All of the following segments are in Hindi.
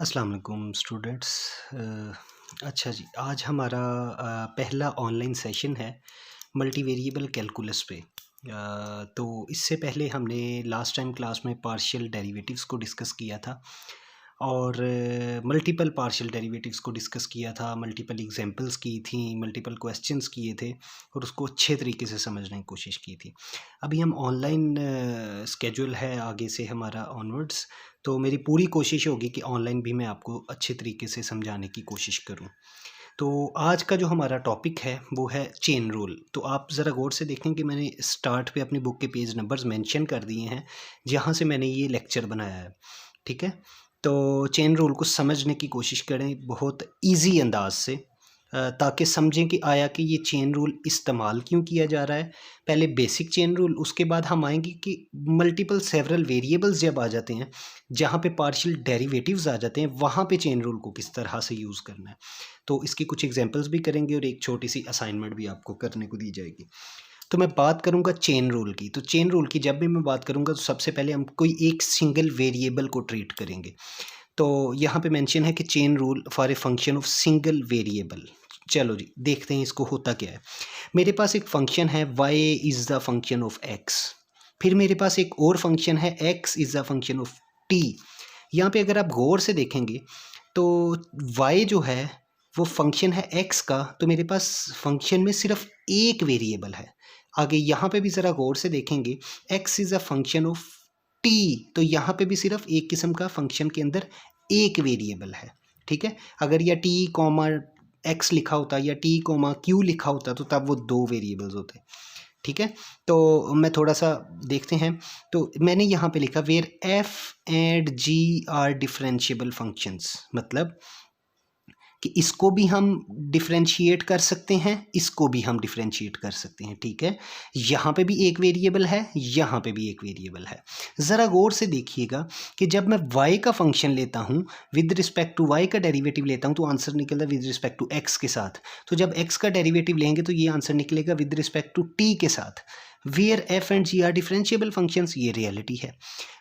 अस्सलाम वालेकुम स्टूडेंट्स। अच्छा जी, आज हमारा पहला ऑनलाइन सेशन है मल्टीवेरिएबल कैलकुलस पे। तो इससे पहले हमने लास्ट टाइम क्लास में पार्शियल डेरिवेटिव्स को डिस्कस किया था और मल्टीपल पार्शियल डेरिवेटिव्स को डिस्कस किया था, मल्टीपल एग्जांपल्स की थी, मल्टीपल क्वेश्चंस किए थे और उसको अच्छे तरीके से समझने की कोशिश की थी। अभी हम ऑनलाइन स्केड्यूल है आगे से हमारा ऑनवर्ड्स, तो मेरी पूरी कोशिश होगी कि ऑनलाइन भी मैं आपको अच्छे तरीके से समझाने की कोशिश करूं। तो आज का जो हमारा टॉपिक है वो है चेन रूल। तो आप ज़रा गौर से देखें कि मैंने स्टार्ट पे अपनी बुक के पेज नंबर्स मेंशन कर दिए हैं जहाँ से मैंने ये लेक्चर बनाया है। ठीक है, तो चेन रूल को समझने की कोशिश करें बहुत इजी अंदाज से, ताकि समझें कि आया कि ये चेन रूल इस्तेमाल क्यों किया जा रहा है। पहले बेसिक चेन रूल, उसके बाद हम आएंगे कि मल्टीपल सेवरल वेरिएबल्स जब आ जाते हैं, जहाँ पे पार्शियल डेरिवेटिव्स आ जाते हैं, वहाँ पे चेन रूल को किस तरह से यूज़ करना है। तो इसकी कुछ एग्जांपल्स भी करेंगे और एक छोटी सी असाइनमेंट भी आपको करने को दी जाएगी। तो मैं बात करूंगा चेन रूल की। तो चेन रूल की जब भी मैं बात करूंगा तो सबसे पहले हम कोई एक सिंगल वेरिएबल को ट्रीट करेंगे। तो यहाँ पे मेंशन है कि chain rule for a function of single variable. चलो जी, देखते हैं इसको होता क्या है। मेरे पास एक फंक्शन है y is the function of x। फिर मेरे पास एक और फंक्शन है x is the function of t। यहाँ पे अगर आप गौर से देखेंगे तो y जो है वो फंक्शन है x का, तो मेरे पास फंक्शन में सिर्फ एक वेरिएबल है। आगे यहाँ पे भी ज़रा गौर से देखेंगे, x is a function of t, तो यहाँ पे भी सिर्फ एक किस्म का फंक्शन के अंदर एक वेरिएबल है। ठीक है, अगर यह t कॉमा x लिखा होता या t कॉमा q लिखा होता तो तब वो दो वेरिएबल्स होते। ठीक है, तो मैं थोड़ा सा देखते हैं। तो मैंने यहाँ पे लिखा where f and g are differentiable functions, मतलब कि इसको भी हम डिफरेंशिएट कर सकते हैं, इसको भी हम डिफरेंशिएट कर सकते हैं। ठीक है, यहाँ पे भी एक वेरिएबल है, यहाँ पे भी एक वेरिएबल है। ज़रा गौर से देखिएगा कि जब मैं y का फंक्शन लेता हूँ, विद रिस्पेक्ट टू y का डेरिवेटिव लेता हूँ, तो आंसर निकलता है विद रिस्पेक्ट टू x के साथ। तो जब x का डेरिवेटिव लेंगे तो ये आंसर निकलेगा विद रिस्पेक्ट टू t के साथ। Where f and g are differentiable functions, ये रियलिटी है।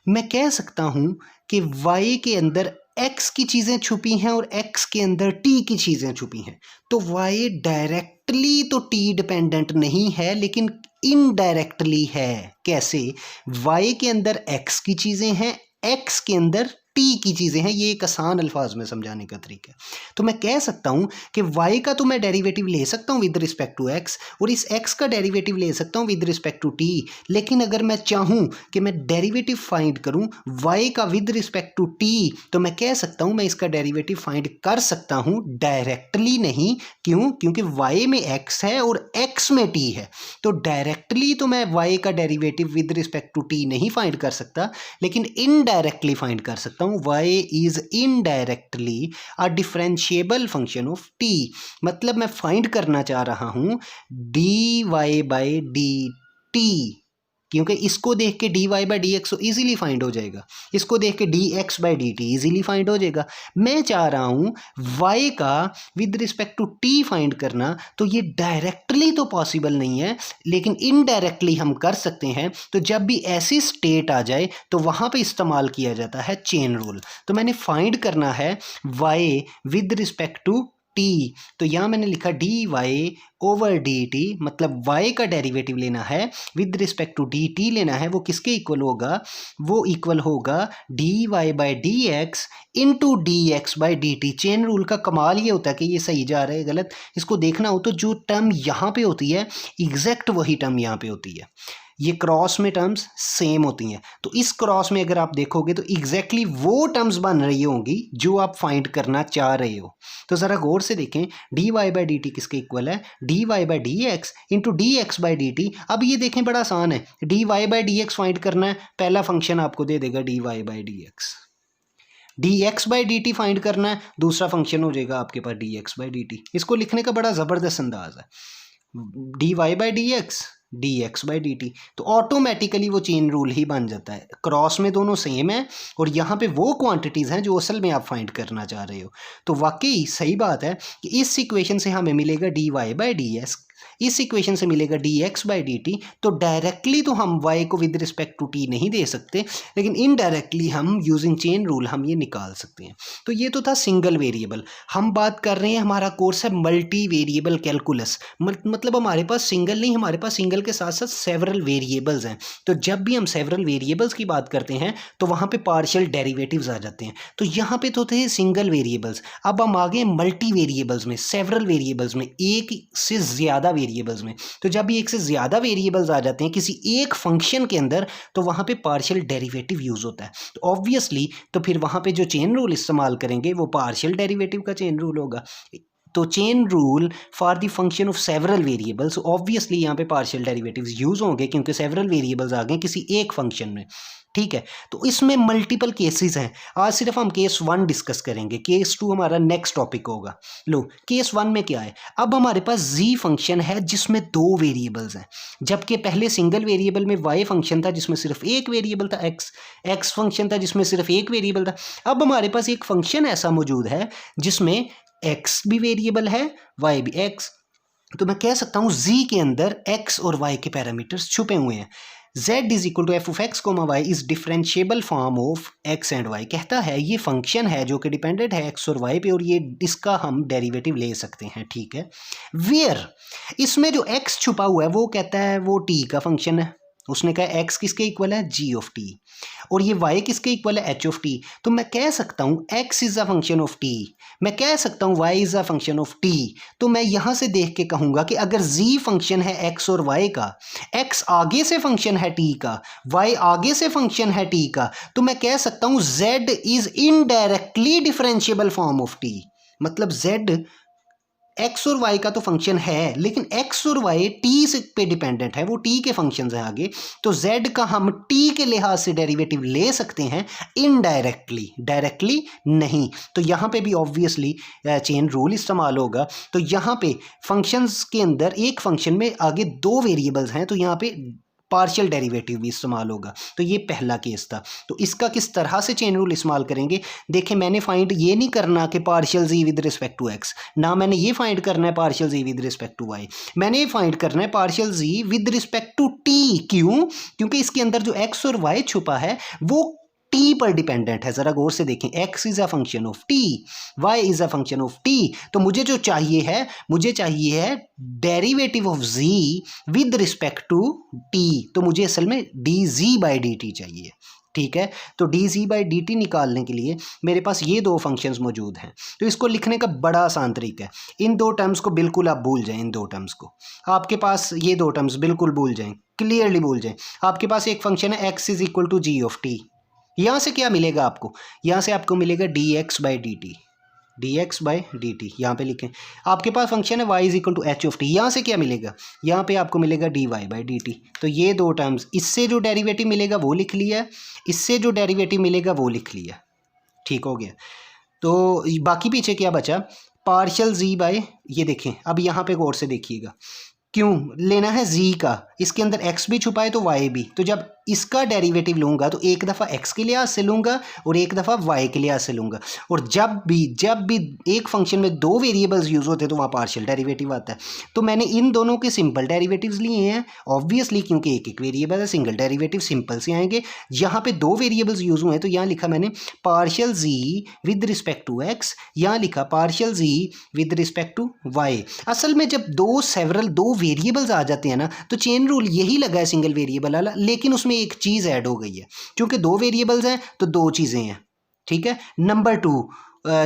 मैं कह सकता हूँ कि y के अंदर x की चीज़ें छुपी हैं और x के अंदर t की चीज़ें छुपी हैं। तो y डायरेक्टली तो t डिपेंडेंट नहीं है, लेकिन इनडायरेक्टली है। कैसे? y के अंदर x की चीज़ें हैं, x के अंदर t की चीज़ें हैं। ये एक आसान अल्फाज में समझाने का तरीका है। तो मैं कह सकता हूँ कि y का तो मैं डेरिवेटिव ले सकता हूँ विद रिस्पेक्ट टू x, और इस x का डेरिवेटिव ले सकता हूँ विद रिस्पेक्ट टू t। लेकिन अगर मैं चाहूँ कि मैं डेरिवेटिव फाइंड करूँ y का विद रिस्पेक्ट टू t, तो मैं कह सकता हूँ मैं इसका डेरिवेटिव फाइंड कर सकता हूँ, डायरेक्टली नहीं। क्यों? क्योंकि y में x है और x में t है। तो डायरेक्टली तो मैं y का derivative with respect to t नहीं फाइंड कर सकता, लेकिन इनडायरेक्टली फाइंड कर सकता हूँ। y is indirectly a differentiable function of t। मतलब मैं फाइंड करना चाह रहा हूँ dy बाई dt, क्योंकि इसको देख के dy by d x easily find हो जाएगा, इसको देख के dx by dt easily find हो जाएगा। मैं चाह रहा हूँ y का with respect to t find करना, तो ये डायरेक्टली तो पॉसिबल नहीं है, लेकिन इनडायरेक्टली हम कर सकते हैं। तो जब भी ऐसी स्टेट आ जाए तो वहाँ पे इस्तेमाल किया जाता है चेन रूल। तो मैंने फाइंड करना है y with respect to t, तो यहाँ मैंने लिखा dy ओवर dt, मतलब y का डेरिवेटिव लेना है विद रिस्पेक्ट टू dt लेना है। वो किसके इक्वल होगा? वो इक्वल होगा dy by d x into D x by d T. Chain rule का कमाल ये होता है कि ये सही जा रहा है गलत, इसको देखना हो तो जो टर्म यहाँ पे होती है एग्जैक्ट वही टर्म यहाँ पे होती है। ये क्रॉस में टर्म्स सेम होती हैं, तो इस क्रॉस में अगर आप देखोगे तो एग्जैक्टली वो टर्म्स बन रही होंगी जो आप फाइंड करना चाह रहे हो। तो ज़रा गौर से देखें, dy बाई डी टी किसके इक्वल है? dy by d x into D x by d T. अब ये देखें बड़ा आसान है, dy by d x find करना है, पहला फंक्शन आपको दे देगा dy by d x. dx by d T find करना है, दूसरा फंक्शन हो जाएगा आपके पास dx बाई डी टी। इसको लिखने का बड़ा ज़बरदस्त अंदाज है, dy by d x dx by d T, तो ऑटोमेटिकली वो चेन रूल ही बन जाता है। क्रॉस में दोनों सेम है और यहाँ पे वो क्वांटिटीज़ हैं जो असल में आप फाइंड करना चाह रहे हो। तो वाकई सही बात है कि इस इक्वेशन से हमें मिलेगा dy बाई डी एक्स इस इक्वेशन से मिलेगा dx बाई dt। तो डायरेक्टली तो हम y को विद रिस्पेक्ट टू t नहीं दे सकते, लेकिन इनडायरेक्टली हम यूजिंग चेन रूल हम ये निकाल सकते हैं। तो ये तो था सिंगल वेरिएबल। हम बात कर रहे हैं, हमारा कोर्स है मल्टी वेरिएबल कैलकुलस, मतलब हमारे पास सिंगल नहीं, हमारे पास सिंगल के साथ साथ सेवरल वेरिएबल्स हैं। तो जब भी हम सेवरल वेरिएबल्स की बात करते हैं तो वहाँ पे पार्शियल डेरिवेटिव्स आ जाते हैं। तो यहाँ पे तो थे सिंगल वेरिएबल्स, अब हम आ गए मल्टी वेरिएबल्स में, सेवरल वेरिएबल्स में, एक से ज़्यादा वेरिएबल्स में। तो जब भी एक से ज़्यादा वेरिएबल्स आ जाते हैं किसी एक फंक्शन के अंदर तो वहाँ पे पार्शियल डेरिवेटिव यूज़ होता है। तो ऑब्वियसली तो फिर वहाँ पे जो चेन रूल इस्तेमाल करेंगे वो पार्शियल डेरिवेटिव का चेन रूल होगा। तो chain rule for the function of several variables, obviously यहाँ पे पार्शियल डेरिवेटिव्स यूज होंगे क्योंकि सेवरल वेरिएबल्स आ गए किसी एक फंक्शन में। ठीक है, तो इसमें मल्टीपल केसेस हैं। आज सिर्फ हम केस 1 डिस्कस करेंगे, केस 2 हमारा नेक्स्ट टॉपिक होगा। लो, केस 1 में क्या है, अब हमारे पास z फंक्शन है जिसमें 2 वेरिएबल्स हैं, जबकि पहले सिंगल वेरिएबल में y फंक्शन था जिसमें सिर्फ एक वेरिएबल था, x फंक्शन था जिसमें सिर्फ एक वेरिएबल था। अब हमारे पास एक फंक्शन ऐसा मौजूद है जिसमें x भी वेरिएबल है, y भी x। तो मैं कह सकता हूँ z के अंदर x और y के पैरामीटर्स छुपे हुए हैं। z is equal to f of x comma y is differentiable form of x and y। कहता है ये फंक्शन है जो कि डिपेंडेंट है x और y पे, और ये इसका हम डेरिवेटिव ले सकते हैं। ठीक है, वेयर इसमें जो x छुपा हुआ है वो कहता है वो t का फंक्शन है। उसने कहा x किसके इक्वल है, g ऑफ t, और ये y किसके इक्वल है, h ऑफ t। तो मैं कह सकता हूँ x is a function of t, मैं कह सकता हूँ y is a function of t। तो मैं यहाँ से देख के कहूँगा कि अगर z फंक्शन है x और y का, x आगे से फंक्शन है t का, y आगे से फंक्शन है t का, तो मैं कह सकता हूँ z is indirectly differentiable form of t। मतलब z x और y का तो फंक्शन है लेकिन x और y t से पे डिपेंडेंट है, वो t के फंक्शंस हैं आगे। तो z का हम t के लिहाज से डेरिवेटिव ले सकते हैं इनडायरेक्टली, डायरेक्टली नहीं। तो यहाँ पे भी ऑब्वियसली चेन रूल इस्तेमाल होगा। तो यहाँ पे फंक्शंस के अंदर एक फंक्शन में आगे 2 वेरिएबल्स हैं तो यहाँ पे पार्शियल डेरिवेटिव भी इस्तेमाल होगा। तो ये पहला केस था। तो इसका किस तरह से चेन रूल इस्तेमाल करेंगे, देखें मैंने फाइंड ये नहीं करना कि partial z with respect to x, ना मैंने ये फाइंड करना है partial z with respect to y, मैंने ये फाइंड करना है partial z with respect to t। क्यों, क्योंकि इसके अंदर जो x और y छुपा है वो t पर डिपेंडेंट है। जरा गौर से देखें, x is a function of t, y is a function of t। तो मुझे जो चाहिए है, मुझे चाहिए है derivative of z with respect to t। तो मुझे असल में dz बाई dt चाहिए। ठीक है, तो dz बाई dt निकालने के लिए मेरे पास ये 2 फंक्शंस मौजूद हैं। तो इसको लिखने का बड़ा आसान तरीका है, इन 2 टर्म्स को बिल्कुल आप भूल जाएं। इन 2 टर्म्स को आपके पास, ये 2 टर्म्स बिल्कुल भूल जाएं, क्लियरली भूल जाएं। आपके पास एक फंक्शन है x is equal to g of t। यहाँ से क्या मिलेगा आपको, यहाँ से आपको मिलेगा dx by d t, dx by d t यहाँ पे लिखें। आपके पास फंक्शन है y is equal to h of t, यहाँ से क्या मिलेगा, यहाँ पे आपको मिलेगा dy बाई डी टी। तो ये 2 टर्म्स, इससे जो डेरिवेटिव मिलेगा वो लिख लिया, इससे जो डेरिवेटिव मिलेगा वो लिख लिया। ठीक हो गया। तो बाकी पीछे क्या बचा, पार्शियल z बाई, ये देखें अब यहाँ पे गौर से देखिएगा, क्यों लेना है z का, इसके अंदर x भी छुपा है तो y भी। तो जब इसका डेरिवेटिव लूँगा तो एक दफ़ा x के लिहाज से लूँगा और एक दफ़ा y के लिहाज से लूँगा। और जब भी एक फंक्शन में 2 वेरिएबल्स यूज़ होते हैं तो वहाँ पार्शियल डेरिवेटिव आता है। तो मैंने इन दोनों के सिंपल डेरिवेटिव्स लिए हैं ऑब्वियसली, क्योंकि एक एक वेरिएबल है, सिंगल डेरिवेटिव सिंपल से आएंगे। यहाँ पे 2 वेरिएबल्स यूज़ हुए हैं तो यहाँ लिखा मैंने partial z with respect to x, यहाँ लिखा partial z with respect to y। असल में जब 2 वेरिएबल्स आ जाते हैं ना तो चेन रूल यही लगा है सिंगल वेरिएबल वाला, लेकिन उसमें एक चीज़ ऐड हो गई है। चूंकि 2 वेरिएबल्स हैं तो 2 चीज़ें हैं। ठीक है, नंबर 2,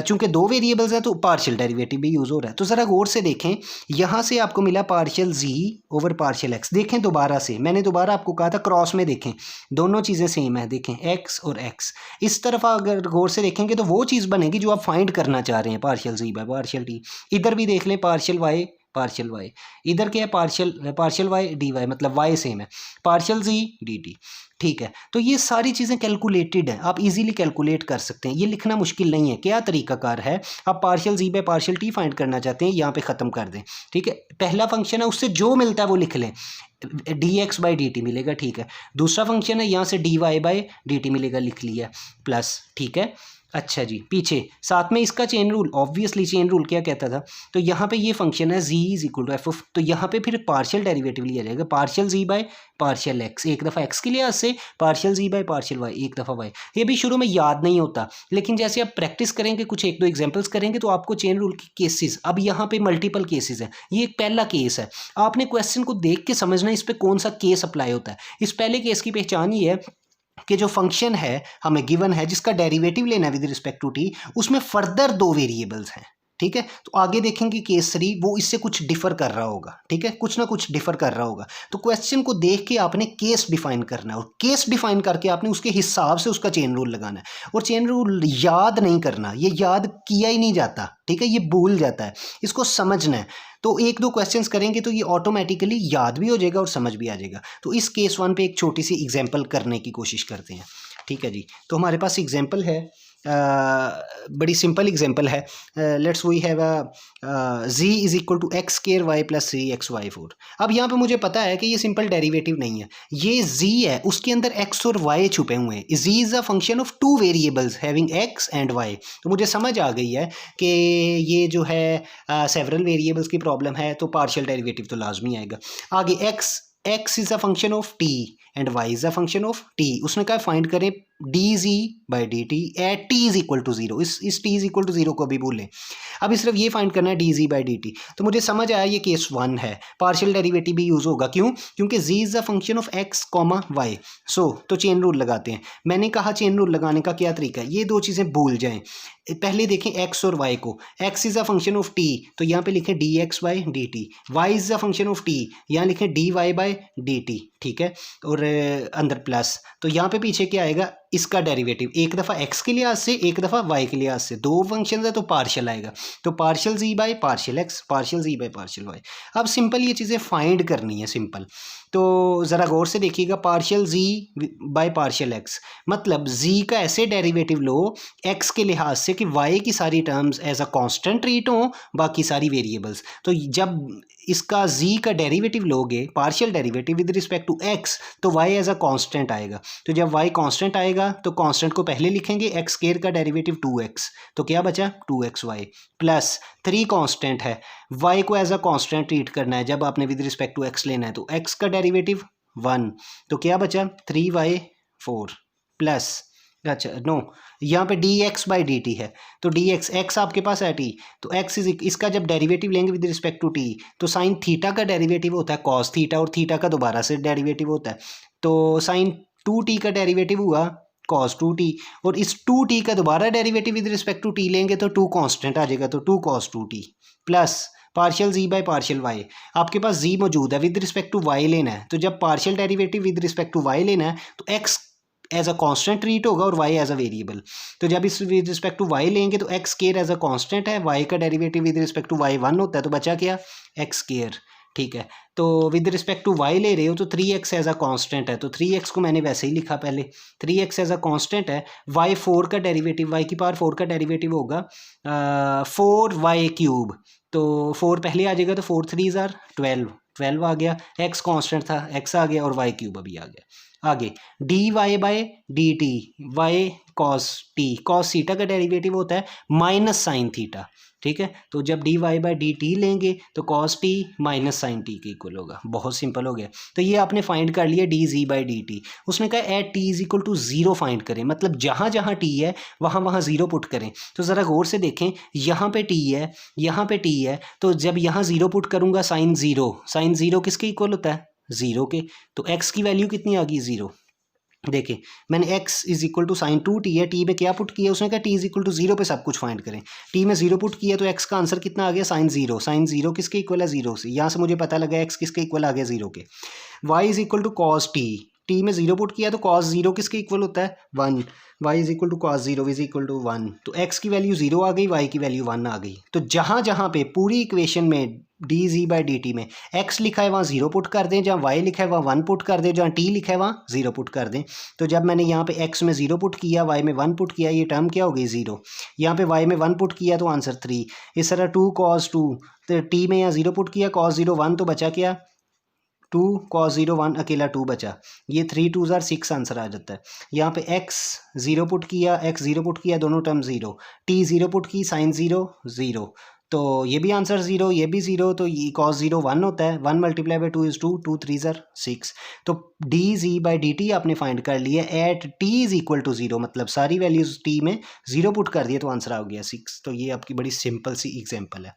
चूंकि 2 वेरिएबल्स हैं तो पार्शियल डेरिवेटिव भी यूज़ हो रहा है। तो ज़रा गौर से देखें, यहाँ से आपको मिला partial z over partial x। देखें दोबारा से, मैंने दोबारा आपको कहा था क्रॉस में देखें, दोनों चीज़ें सेम है। देखें x और x, इस तरफ अगर गौर से देखेंगे तो वो चीज़ बनेगी जो आप फाइंड करना चाह रहे हैं, partial z by partial t। इधर भी देख लें पार्शियल y पार्शियल y, इधर क्या है पार्शियल y dy, मतलब y सेम है, पार्शियल z dt। ठीक है, तो ये सारी चीज़ें कैलकुलेटेड हैं, आप इजीली कैलकुलेट कर सकते हैं, ये लिखना मुश्किल नहीं है। क्या तरीकाकार है, आप partial z by partial t find करना चाहते हैं, यहाँ पे ख़त्म कर दें। ठीक है, पहला फंक्शन है उससे जो मिलता है वो लिख लें, dx बाई dt मिलेगा। ठीक है, दूसरा फंक्शन है यहाँ से dy बाई dt मिलेगा, लिख लिया प्लस। ठीक है, अच्छा जी, पीछे साथ में इसका chain rule, obviously chain rule क्या कहता था, तो यहाँ पे ये फंक्शन है z is equal to f of, तो यहाँ पे फिर पार्शियल डेरिवेटिव लिया जाएगा, partial z by partial x, एक दफ़ा x के लिहाज से, partial z by partial y, एक दफ़ा y। ये भी शुरू में याद नहीं होता, लेकिन जैसे आप प्रैक्टिस करेंगे, कुछ एक दो एग्जाम्पल्स करेंगे तो आपको चेन रूल के केसेस, अब यहाँ पे मल्टीपल केसेस हैं, ये एक पहला केस है, आपने क्वेश्चन को देख के समझना इस पर कौन सा केस अप्लाई होता है। इस पहले केस की पहचान ये है कि जो फंक्शन है हमें गिवन है जिसका डेरिवेटिव लेना है विद रिस्पेक्ट टू टी, उसमें फर्दर दो वेरिएबल्स हैं, ठीक है। तो आगे देखेंगे केस 3 वो इससे कुछ डिफर कर रहा होगा, ठीक है, कुछ ना कुछ डिफर कर रहा होगा। तो क्वेश्चन को देख के आपने केस डिफाइन करना है, और केस डिफाइन करके आपने उसके हिसाब से उसका चेन रूल लगाना है, और चेन रूल याद नहीं करना, ये याद किया ही नहीं जाता, ठीक है, ये भूल जाता है, इसको समझना है। तो एक दो क्वेश्चंस करेंगे तो ये ऑटोमेटिकली याद भी हो जाएगा और समझ भी आ जाएगा। तो इस केस 1 पे एक छोटी सी एग्जांपल करने की कोशिश करते हैं, ठीक है जी। तो हमारे पास एग्जांपल है, बड़ी सिंपल एग्जांपल है, let's we have z is equal to x square y plus 3xy4। अब यहाँ पे मुझे पता है कि ये सिंपल डेरिवेटिव नहीं है, ये z है, उसके अंदर x और y छुपे हुए हैं, z is a function of two variables having x and y। तो मुझे समझ आ गई है कि ये जो है सेवरल वेरिएबल्स की प्रॉब्लम है, तो पार्शियल डेरिवेटिव तो लाजमी आएगा। आगे x is a function of t and y is a function of t, उसने कहा फाइंड करें dz by d t at t is equal to 0, इस t इज इक्वल टू 0 को भी भूलें। अभी सिर्फ ये फाइंड करना है dz बाई डी टी। तो मुझे समझ आया ये केस 1 है, पार्शियल डेरिवेटिव भी यूज होगा, क्यों, क्योंकि z is a function of x comma y। सो तो चेन रूल लगाते हैं। मैंने कहा चेन रूल लगाने का क्या तरीका है, ये दो चीज़ें भूल जाएं। पहले देखें x और y को, x is a function of t तो यहाँ पे लिखें dx by d T, y is a function of t यहाँ लिखें dy बाई डी टी, ठीक है, और अंदर प्लस, तो यहाँ पे पीछे क्या आएगा, इसका डेरिवेटिव, एक दफ़ा x के लिहाज से एक दफ़ा y के लिहाज से, दो फंक्शन है तो पार्शियल आएगा, तो partial z by partial x, partial z by partial y। अब सिंपल ये चीज़ें फाइंड करनी है, सिंपल। तो ज़रा गौर से देखिएगा, partial z by partial x मतलब z का ऐसे डेरिवेटिव लो x के लिहाज से कि y की सारी terms as a constant treat हों, बाकी सारी वेरिएबल्स। तो जब इसका z का डेरिवेटिव लोगे, partial derivative with respect to x, तो y एज अ कांस्टेंट आएगा। तो जब y कांस्टेंट आएगा तो कांस्टेंट को पहले लिखेंगे, x स्क्वायर का डेरिवेटिव 2x, तो क्या बचा 2xy प्लस 3 कांस्टेंट है, y को एज अ कांस्टेंट ट्रीट करना है जब आपने विद रिस्पेक्ट टू x लेना है, तो x का डेरिवेटिव 1, तो क्या बचा 3y4 प्लस, अच्छा नो, यहाँ पे dx बाई डी टी है, तो dx x आपके पास है t, तो x इज, इसका जब डेरिवेटिव लेंगे विद रिस्पेक्ट टू t, तो साइन थीटा का डेरिवेटिव होता है कॉस थीटा, और थीटा का दोबारा से डेरिवेटिव होता है, तो साइन 2t का डेरिवेटिव हुआ cos 2t, और इस 2t का दोबारा derivative with respect to t लेंगे तो 2 कांस्टेंट आ जाएगा, तो 2 cos 2t plus partial z by partial y। आपके पास z मौजूद है, विद रिस्पेक्ट टू y लेना है, तो जब partial derivative with respect to y लेना है तो x as a constant treat होगा और y एज अ वेरिएबल। तो जब इस विद रिस्पेक्ट टू y लेंगे तो x square as a constant है, y का derivative with respect to y 1 होता है, तो बचा क्या x स्क्वायर, ठीक है। तो विद रिस्पेक्ट टू y ले रहे हो तो 3x एज अ कांस्टेंट है, तो 3x को मैंने वैसे ही लिखा पहले, 3x एज अ कांस्टेंट है, y 4 का डेरिवेटिव, y की पावर 4 का डेरिवेटिव होगा 4y क्यूब, तो 4 पहले आ जाएगा, तो 4 3 ज़ार 12 आ गया, x कांस्टेंट था, x आ गया, और y क्यूब अभी आ गया। आगे dy by d t, y cos t, cos theta का डेरिवेटिव होता है माइनस साइन थीटा, ठीक है। तो जब dy बाई डी टी लेंगे तो cos t minus sine t के इक्वल होगा, बहुत सिंपल हो गया। तो ये आपने फाइंड कर लिया dz बाई डी टी। उसने कहा at t is equal to 0 find करें, मतलब जहाँ जहाँ t है वहाँ वहाँ 0 पुट करें। तो ज़रा गौर से देखें, यहाँ पे t है, यहाँ पे t है, तो जब यहाँ 0 पुट करूँगा साइन 0 किसके इक्वल होता है 0 के, तो x की वैल्यू कितनी आ गई 0। देखिए मैंने x is equal to sine 2t है, t में क्या पुट किया, उसने कहा t इज इक्वल टू 0 पे सब कुछ फाइंड करें, t में 0 पुट किया तो x का आंसर कितना आ गया साइन 0 किसके इक्वल है 0 से, यहाँ से मुझे पता लगा x किसके इक्वल आ गया 0 के। y is equal to cos t में 0 पुट किया तो cos 0 किसके इक्वल होता है 1, y is equal to cos 0 is equal to 1, तो x की वैल्यू 0 आ गई, y की वैल्यू 1 आ गई। तो जहाँ जहाँ पे पूरी इक्वेशन में dz बाई डी टी में x लिखा है वहाँ 0 पुट कर दें, जहाँ y लिखा है वहाँ 1 पुट कर दें, जहाँ t लिखा है वहाँ 0 पुट कर दें। तो जब मैंने यहाँ पे x में 0 पुट किया, y में 1 पुट किया, ये टर्म क्या हो गई 0, यहाँ पे y में 1 पुट किया तो आंसर 3, इस तरह 2 cos 2, तो t में यहाँ 0 पुट किया cos 0 1, तो बचा क्या 2 cos 0 1 अकेला 2 बचा, ये 3 2 ज़ार 6 आंसर आ जाता है। यहाँ पे x 0 पुट किया, दोनों टर्म 0, t 0 पुट की, साइन 0 0, तो ये भी आंसर 0, ये भी 0, तो ये cos 0 1 होता है, 1 मल्टीप्लाई बाई 2 इज़ 2, 2 3 ज़ार 6, तो d g by d t आपने फाइंड कर लिया at t is equal to 0, मतलब सारी वैल्यूज़ टी में 0 पुट कर दिए तो आंसर आ गया 6। तो ये आपकी बड़ी सिंपल सी एग्जांपल है।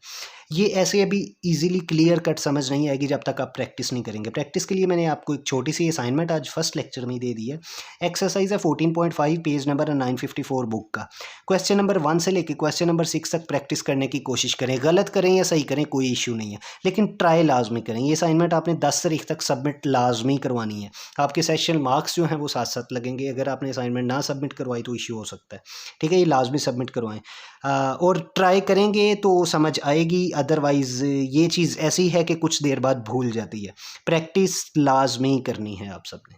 ये ऐसे अभी इजीली क्लियर कट समझ नहीं आएगी जब तक आप प्रैक्टिस नहीं करेंगे। प्रैक्टिस के लिए मैंने आपको एक छोटी सी असाइनमेंट आज फर्स्ट लेक्चर में दे दी है। एक्सरसाइज है 14.5, पेज नंबर 954 बुक का। क्वेश्चन नंबर 1 से लेके क्वेश्चन नंबर 6 तक प्रैक्टिस करने की कोशिश करें, गलत करें या सही करें कोई इशू नहीं है, लेकिन ट्राई लाजमी करें। ये असाइनमेंट आपने 10 तारीख तक सबमिट लाजमी करवानी है। आपके सेशन मार्क्स जो हैं वो साथ साथ लगेंगे। अगर आपने असाइनमेंट ना सबमिट करवाई तो इशू हो सकता है, ठीक है। ये लाजमी सबमिट करवाएं और ट्राई करेंगे तो समझ आएगी, अदरवाइज़ ये चीज़ ऐसी है कि कुछ देर बाद भूल जाती है। प्रैक्टिस लाजमी करनी है आप सबने।